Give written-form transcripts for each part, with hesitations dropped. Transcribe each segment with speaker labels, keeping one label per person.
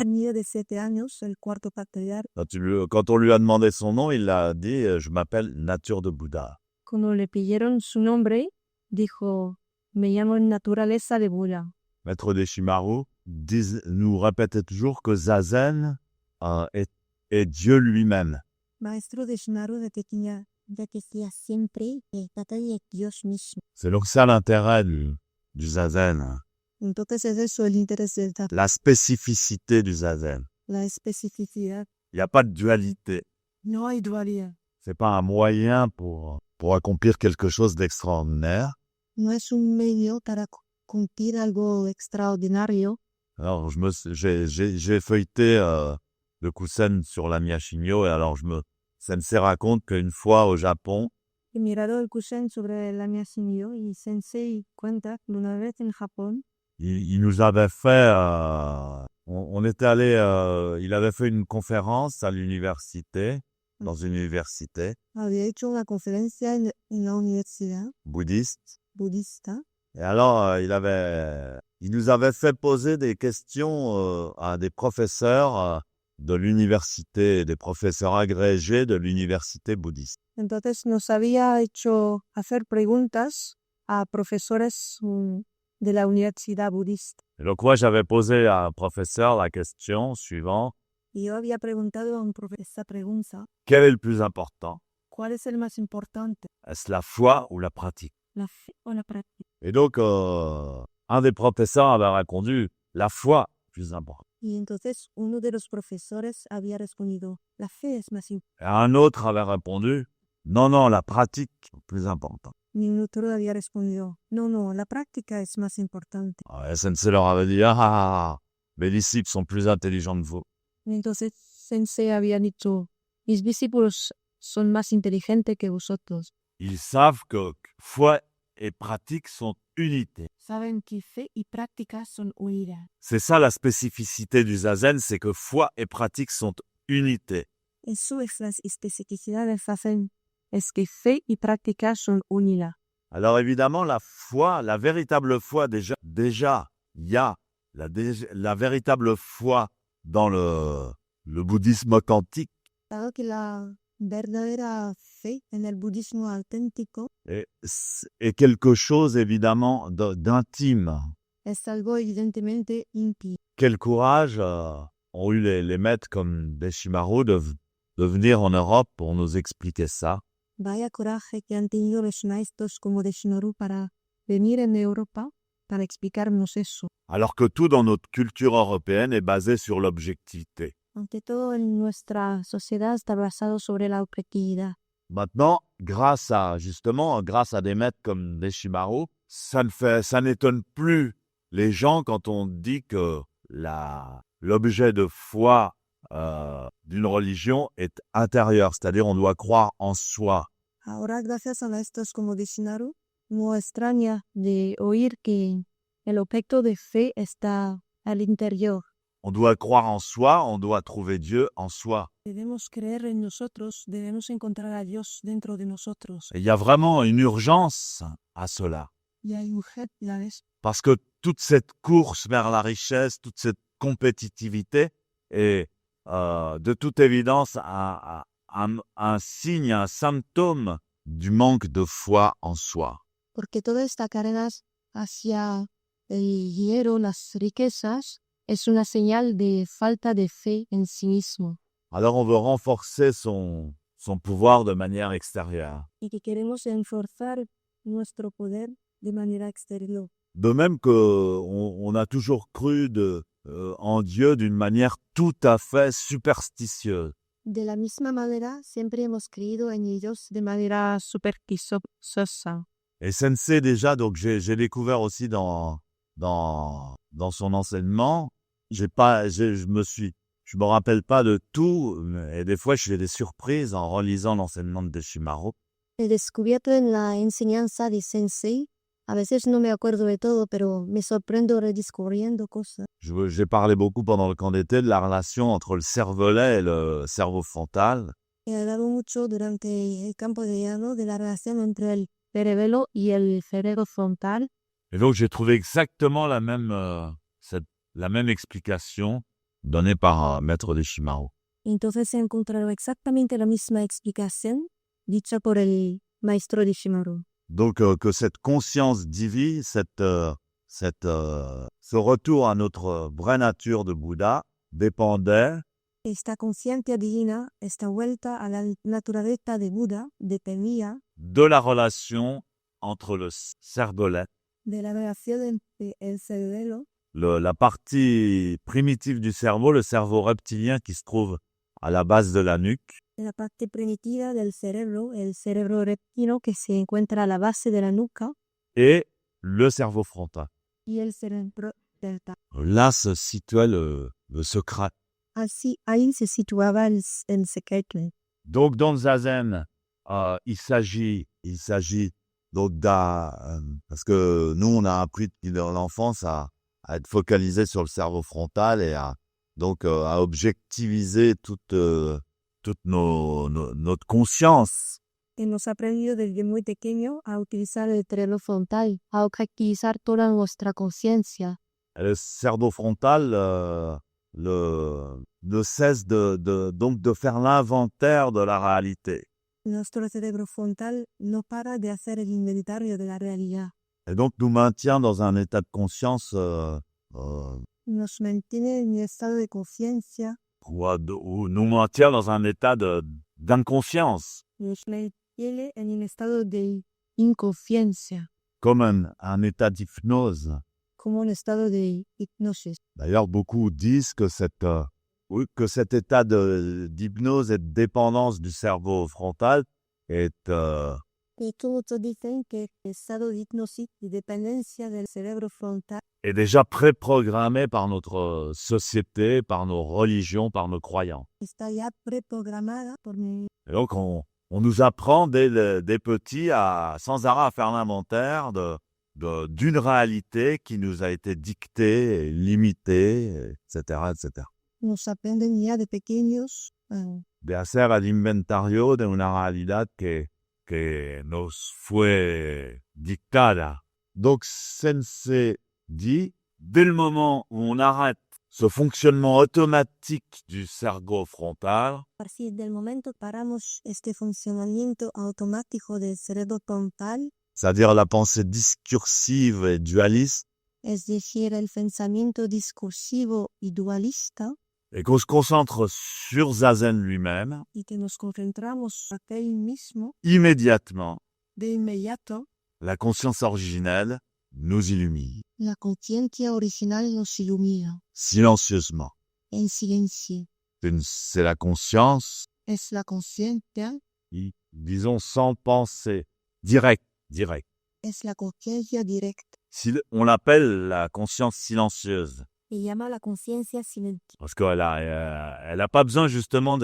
Speaker 1: niño de 7 años, el cuarto patriarca,
Speaker 2: Quand on lui a demandé son nom, il a dit « Je m'appelle Nature de Bouddha
Speaker 1: cuando le pidieron su nombre, dijo, me llamo Naturaleza de Buda. ».
Speaker 2: Maître Deshimaru nous répétait toujours que Zazen est Dieu lui-même.
Speaker 1: Maestro Deshimaru decía siempre que trata de Dios mismo.
Speaker 2: C'est donc ça l'intérêt du Zazen,
Speaker 1: Entonces es eso el interés del Taoísmo,
Speaker 2: la spécificité du Zazen.
Speaker 1: la especificidad.
Speaker 2: Il n'y a pas de dualité.
Speaker 1: No hay dualidad.
Speaker 2: C'est pas un moyen pour accomplir quelque chose d'extraordinaire.
Speaker 1: No es un medio para cumplir algo extraordinario.
Speaker 2: Alors, j'ai feuilleté le Kusen sur la Miyashingyo et alors Sensei raconte qu'une fois au Japon,
Speaker 1: He mirado el Kusen sobre la Miyashingyo y Sensei cuenta que una vez en Japón,
Speaker 2: il nous avait fait, on était allé, il avait fait une conférence à l'université, dans une université
Speaker 1: había hecho una conferencia en la universidad
Speaker 2: bouddhiste.
Speaker 1: budista.
Speaker 2: Et alors, il nous avait fait poser des questions à des professeurs de l'université, des professeurs agrégés de l'université bouddhiste.
Speaker 1: Entonces nos había hecho hacer preguntas a profesores de la universidad budista.
Speaker 2: Et donc moi, j'avais posé à un professeur la question suivante.
Speaker 1: Y yo había preguntado a un profesor esa pregunta,
Speaker 2: Quel est le plus important?
Speaker 1: ¿cuál es el más importante?
Speaker 2: Est-ce la foi ou la pratique?
Speaker 1: ¿La fe o la práctica?
Speaker 2: Et donc, un des professeurs avait répondu, la foi, plus important.
Speaker 1: Y entonces uno de los profesores había respondido, la fe es más importante.
Speaker 2: Et un autre avait répondu, non, la pratique, plus important.
Speaker 1: Y un otro había respondido, no, la práctica es más importante.
Speaker 2: Et Sensei leur avait dit, mes disciples sont plus intelligents que vous.
Speaker 1: Y entonces Sensei había dicho, mis discípulos son más inteligentes que vosotros.
Speaker 2: Ils savent que foi et pratique sont unités.
Speaker 1: Saben que fe y práctica son unidas.
Speaker 2: C'est ça la spécificité du Zazen, c'est que foi et pratique sont unités.
Speaker 1: Eso es la especificidad del Zazen, es que fe y práctica son unidas.
Speaker 2: Alors évidemment, la foi, la véritable foi, déjà, il y a la véritable foi dans le bouddhisme authentique
Speaker 1: Dado que la verdadera fe en el budismo auténtico
Speaker 2: est quelque chose évidemment d'intime.
Speaker 1: es algo evidentemente íntimo.
Speaker 2: Quel courage ont eu les maîtres comme Deshimaru de venir en Europe pour nous expliquer ça.
Speaker 1: Vaya coraje que han tenido los maestros como Deshimaru para venir en Europa para explicarnos eso.
Speaker 2: Alors que tout dans notre culture européenne est basé sur l'objectivité.
Speaker 1: Ante todo en nuestra sociedad está basado sobre la objetividad.
Speaker 2: Maintenant, grâce à des maîtres comme Deshimaru, ça n'étonne plus les gens quand on dit que l'objet de foi d'une religion est intérieur, c'est-à-dire on doit croire en soi.
Speaker 1: Ahora, gracias a maestros como Deshimaru, no extraña de oír que el objeto de fe está al interior.
Speaker 2: On doit croire en soi, on doit trouver Dieu en soi.
Speaker 1: Debemos creer en nosotros, debemos encontrar a Dios dentro de nosotros.
Speaker 2: Et il y a vraiment une urgence à cela.
Speaker 1: Y hay urgencias
Speaker 2: Parce que toute cette course vers la richesse, toute cette compétitivité est de toute évidence un signe, un symptôme du manque de foi en soi.
Speaker 1: porque toda esta carrera hacia el dinero, las riquezas, es una señal de falta de fe en sí mismo.
Speaker 2: Alors on veut renforcer son pouvoir de manière extérieure.
Speaker 1: Y que queremos enforzar nuestro poder de manera exterior.
Speaker 2: De même qu'on a toujours cru en Dieu d'une manière tout à fait superstitieuse.
Speaker 1: De la misma manera, siempre hemos creído en ellos de manera supersticiosa.
Speaker 2: Et Sensei déjà, donc j'ai découvert aussi dans son enseignement, je me rappelle pas de tout, et des fois je fais des surprises en relisant l'enseignement de Deshimaru.
Speaker 1: He descubierto en la enseñanza de Sensei, a veces no me acuerdo de todo, pero me sorprendo redescubriendo cosas.
Speaker 2: J'ai parlé beaucoup pendant le camp d'été de la relation entre le cervelet et le cerveau frontal.
Speaker 1: He hablado mucho durante el campo de verano de la relación entre el cerebelo y el cerebro frontal.
Speaker 2: Et donc j'ai trouvé exactement la même explication donné par Maître Deshimaru.
Speaker 1: Entonces he encontrado exactamente la misma explicación dicha por el maestro de Shimaru.
Speaker 2: Donc que cette conscience divine, ce retour à notre vraie nature de Bouddha dépendait
Speaker 1: Esta conciencia divina, esta vuelta a la naturaleza de Buda, dependía
Speaker 2: de la relation entre le cervelet,
Speaker 1: de la relación entre el cerebelo,
Speaker 2: la partie primitive du cerveau, le cerveau reptilien qui se trouve à la base de la nuque,
Speaker 1: la parte primitiva del cerebro, el cerebro reptilo que se encuentra a la base de la nuca,
Speaker 2: et le cerveau frontal.
Speaker 1: y el cerebro delta.
Speaker 2: Là se situait le secret.
Speaker 1: Así, ahí se situaba el secreto.
Speaker 2: Donc dans le zazen, il s'agit donc parce que nous on a appris depuis l'enfance à être focalisé sur le cerveau frontal et à objectiviser toute notre conscience.
Speaker 1: Hemos aprendido desde muy pequeño a utilizar el cerebro frontal, a objetivar toda nuestra conciencia.
Speaker 2: Le cerveau frontal ne cesse de faire l'inventaire de la réalité.
Speaker 1: Nuestro cerebro frontal no para de hacer el inventario de la realidad.
Speaker 2: Et donc nous maintient dans un état de conscience
Speaker 1: Nos mantiene en un estado de conciencia.
Speaker 2: ou nous maintient dans un état d'inconscience,
Speaker 1: Nos mantiene en un estado de inconsciencia,
Speaker 2: comme un état d'hypnose.
Speaker 1: como un estado de hipnosis.
Speaker 2: D'ailleurs, beaucoup disent que cet état d'hypnose et de dépendance du cerveau frontal est
Speaker 1: Y muchos dicen que el estado de hipnosis y dependencia del cerebro frontal
Speaker 2: déjà préprogrammé par notre société, par nos religions, par nos croyants.
Speaker 1: está ya preprogramada por
Speaker 2: Et donc, on nous apprend dès petits sans arrêt à faire l'inventaire d'une réalité qui nous a été dictée, limitée, etc., etc.
Speaker 1: nos aprenden ya de pequeños
Speaker 2: De hacer el inventario de una realidad que nos fue dictada. Donc, Sensei dit, dès le moment où on arrête ce fonctionnement automatique du cerveau frontal,
Speaker 1: a partir del momento paramos este funcionamiento automático del cerebro frontal,
Speaker 2: c'est-à-dire la pensée discursive et dualiste,
Speaker 1: es decir, el pensamiento discursivo y dualista,
Speaker 2: et qu'on se concentre sur Zazen lui-même,
Speaker 1: y que nos concentramos en aquel mismo,
Speaker 2: immédiatement,
Speaker 1: de inmediato,
Speaker 2: la conscience originelle nous illumine,
Speaker 1: la conciencia original nos ilumina,
Speaker 2: silencieusement.
Speaker 1: en silencio.
Speaker 2: C'est la conscience,
Speaker 1: Es la conciencia,
Speaker 2: disons sans pensée, direct.
Speaker 1: es la conciencia directa.
Speaker 2: On l'appelle la conscience silencieuse,
Speaker 1: Se llama la conciencia silenciosa.
Speaker 2: parce qu'elle a pas besoin justement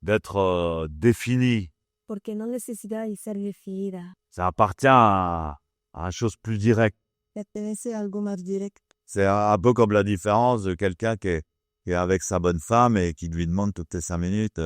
Speaker 2: d'être définie.
Speaker 1: Porque no necesita de ser definida.
Speaker 2: Ça appartient à une chose plus directe.
Speaker 1: Pertenece a algo más directo.
Speaker 2: C'est un peu comme la différence de quelqu'un qui est avec sa bonne femme et qui lui demande toutes les 5 minutes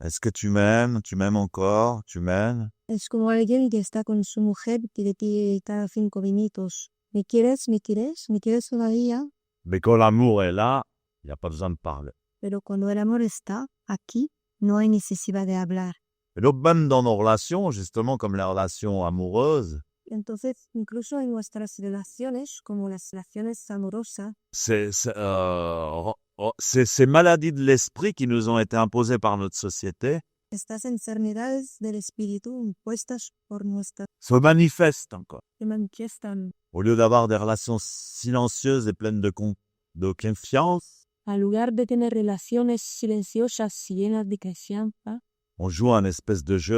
Speaker 2: est-ce que tu m'aimes encore, tu m'aimes?
Speaker 1: Es como alguien que está con su mujer que le pide cada 5 minutos. ¿Me quieres? ¿Me quieres? ¿Me quieres todavía?
Speaker 2: Mais quand l'amour est là, il n'y a pas besoin de parler.
Speaker 1: Pero cuando el amor está aquí, no hay necesidad de hablar.
Speaker 2: Et donc même dans nos relations, justement comme les relations amoureuses,
Speaker 1: Entonces, incluso en nuestras relaciones, como las relaciones amorosas,
Speaker 2: ces maladies de l'esprit qui nous ont été imposées par notre société
Speaker 1: estas enfermedades del espíritu impuestas por nuestra
Speaker 2: se manifestent encore.
Speaker 1: se manifiestan.
Speaker 2: Au lieu d'avoir des relations silencieuses et pleines de confiance,
Speaker 1: En lugar de tener relaciones silenciosas y llenas de confianza,
Speaker 2: on joue un espèce de jeu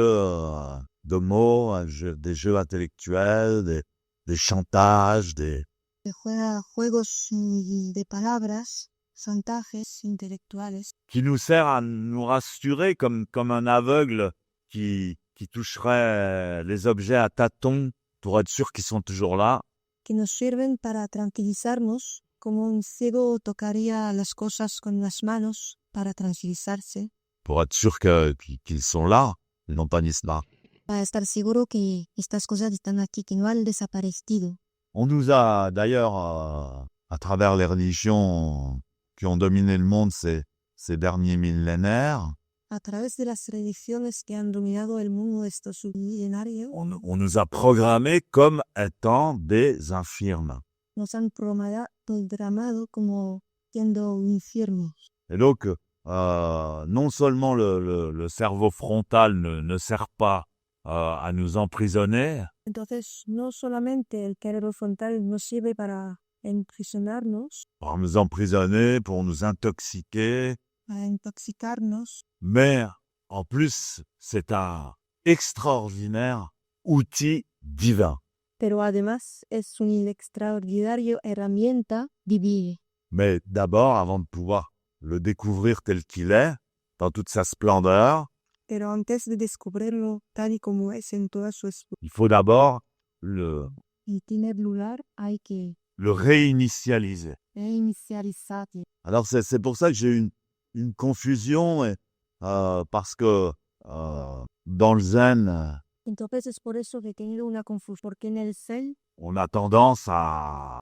Speaker 2: de mots, des jeux intellectuels, des chantages,
Speaker 1: se juega juegos de palabras, chantajes intelectuales,
Speaker 2: qui nous sert à nous rassurer comme un aveugle qui toucherait les objets à tâtons pour être sûr qu'ils sont toujours là.
Speaker 1: que nos sirven para tranquilizarnos, como un ciego tocaría las cosas con las manos para tranquilizarse,
Speaker 2: Pour être sûr qu'ils sont là, ils n'ont pas disparu.
Speaker 1: para estar seguro que estas cosas están aquí, que no han desaparecido.
Speaker 2: On nous a d'ailleurs, à travers les religions, qui ont dominé le monde ces derniers millénaires,
Speaker 1: A través de las religiones que han dominado el mundo estos millenarios,
Speaker 2: on nous a programmés comme étant des infirmes.
Speaker 1: nos han programado como siendo infiernos.
Speaker 2: Et donc, non seulement le cerveau frontal ne sert pas à nous emprisonner,
Speaker 1: Entonces, no solamente el cerebro frontal nos sirve para imprisionarnos,
Speaker 2: pour nous emprisonner, pour nous intoxiquer,
Speaker 1: para intoxicarnos,
Speaker 2: mais en plus, c'est un extraordinaire outil divin.
Speaker 1: pero además es una extraordinaria herramienta divina.
Speaker 2: Mais d'abord, avant de pouvoir le découvrir tel qu'il est, dans toute sa splendeur,
Speaker 1: Pero antes de descubrirlo tal y como es en toda su
Speaker 2: il faut d'abord le
Speaker 1: en primer lugar hay que
Speaker 2: réinitialiser.
Speaker 1: reinicializar.
Speaker 2: Alors c'est pour ça que j'ai une confusion, parce que dans le zen,
Speaker 1: Entonces es por eso que he tenido una confusión, porque en el Zen
Speaker 2: on a tendance à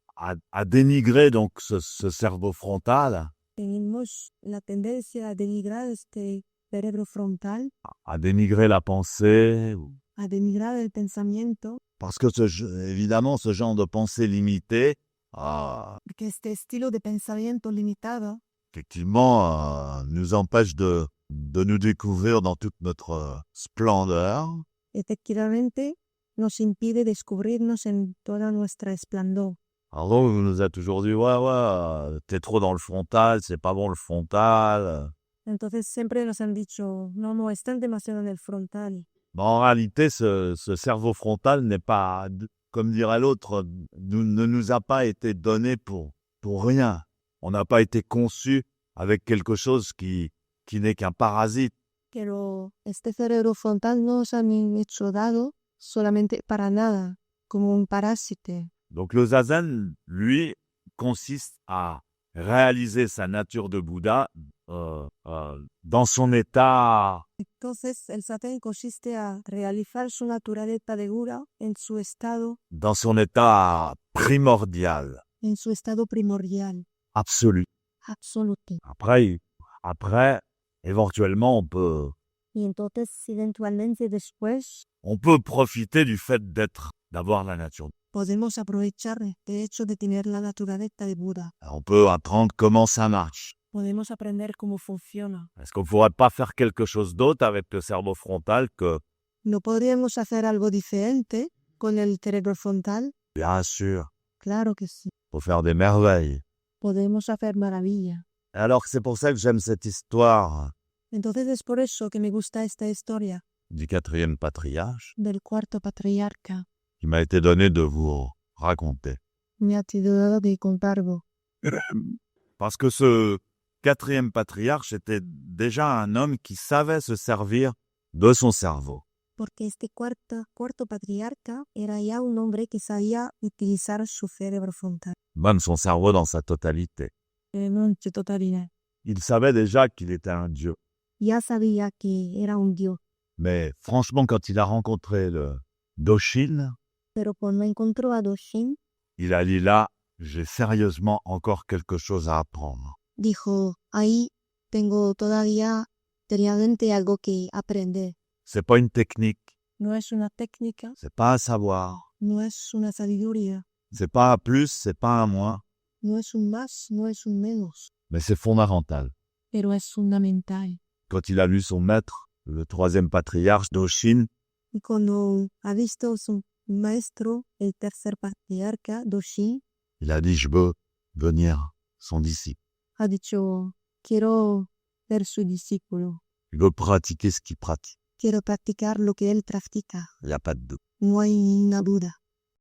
Speaker 2: dénigrer donc ce cerveau frontal,
Speaker 1: tenemos la tendencia a denigrar este cerebro frontal,
Speaker 2: à dénigrer la pensée,
Speaker 1: a denigrar el pensamiento,
Speaker 2: parce que évidemment ce genre de pensée limitée,
Speaker 1: porque este estilo de pensamiento limitado
Speaker 2: effectivement, nous empêche de nous découvrir dans toute notre splendeur.
Speaker 1: efectivamente nos impide descubrirnos en toda nuestra esplendor.
Speaker 2: Alors on nous a toujours dit, ouais, t'es trop dans le frontal, c'est pas bon le frontal.
Speaker 1: Entonces siempre nos han dicho, no, están demasiado en el frontal.
Speaker 2: Mais en réalité, ce cerveau frontal n'est pas, comme dirait l'autre, ne nous a pas été donné pour rien. On n'a pas été conçu avec quelque chose qui n'est qu'un parasite.
Speaker 1: Pero este cerebro frontal no nos han hecho dado solamente para nada, como un parásito.
Speaker 2: Donc le zazen, lui, consiste à réaliser sa nature de Bouddha dans son état
Speaker 1: Entonces el Zazen consiste a realizar su naturaleza de Buda en su estado
Speaker 2: primordial,
Speaker 1: primordial,
Speaker 2: absolu.
Speaker 1: absoluto.
Speaker 2: Après, éventuellement,
Speaker 1: Y entonces eventualmente después
Speaker 2: on peut profiter du fait d'avoir la nature.
Speaker 1: podemos aprovechar el hecho de tener la naturaleza de Buda.
Speaker 2: On peut apprendre comment ça marche.
Speaker 1: Podemos aprender cómo funciona.
Speaker 2: Est-ce qu'on ne pourrait pas faire quelque chose d'autre avec le cerveau frontal que...
Speaker 1: ¿No podríamos hacer algo diferente con el cerebro frontal?
Speaker 2: Bien sûr,
Speaker 1: Claro que sí.
Speaker 2: pour faire des merveilles.
Speaker 1: Podemos hacer maravilla.
Speaker 2: Alors c'est pour ça que j'aime cette histoire
Speaker 1: Entonces es por eso que me gusta esta historia
Speaker 2: du 4e patriarche
Speaker 1: del cuarto patriarca.
Speaker 2: qui m'a été donnée de vous raconter.
Speaker 1: Me ha sido dado de contarlo.
Speaker 2: Parce que ce 4e patriarche était déjà un homme qui savait se servir de son cerveau.
Speaker 1: Porque este cuarto patriarca era ya un hombre que sabía utilizar su cerebro frontal.
Speaker 2: Même son cerveau dans sa totalité.
Speaker 1: No en su totalidad.
Speaker 2: Il savait déjà qu'il était un dieu.
Speaker 1: Ya sabía que era un dios.
Speaker 2: Mais franchement, quand il a rencontré le Doshin,
Speaker 1: Pero cuando encontró a Doshin,
Speaker 2: il a dit là, j'ai sérieusement encore quelque chose à apprendre.
Speaker 1: dijo, ahí tengo todavía seriamente algo que aprender.
Speaker 2: C'est pas une technique,
Speaker 1: No es una técnica,
Speaker 2: c'est pas un savoir,
Speaker 1: no es una sabiduría,
Speaker 2: c'est pas un plus, c'est pas un moins,
Speaker 1: no es un más, no es un menos,
Speaker 2: mais c'est fondamental.
Speaker 1: pero es fundamental.
Speaker 2: Quand il a lu son maître, le 3e patriarche Doshin,
Speaker 1: Y cuando ha visto su maestro, el tercer patriarca, Doshin,
Speaker 2: il a dit, je veux devenir son disciple.
Speaker 1: ha dicho, quiero ser su discípulo,
Speaker 2: Je veux pratiquer ce qu'il pratique.
Speaker 1: quiero practicar lo que él practica.
Speaker 2: Il n'y a pas de doute.
Speaker 1: No hay una duda.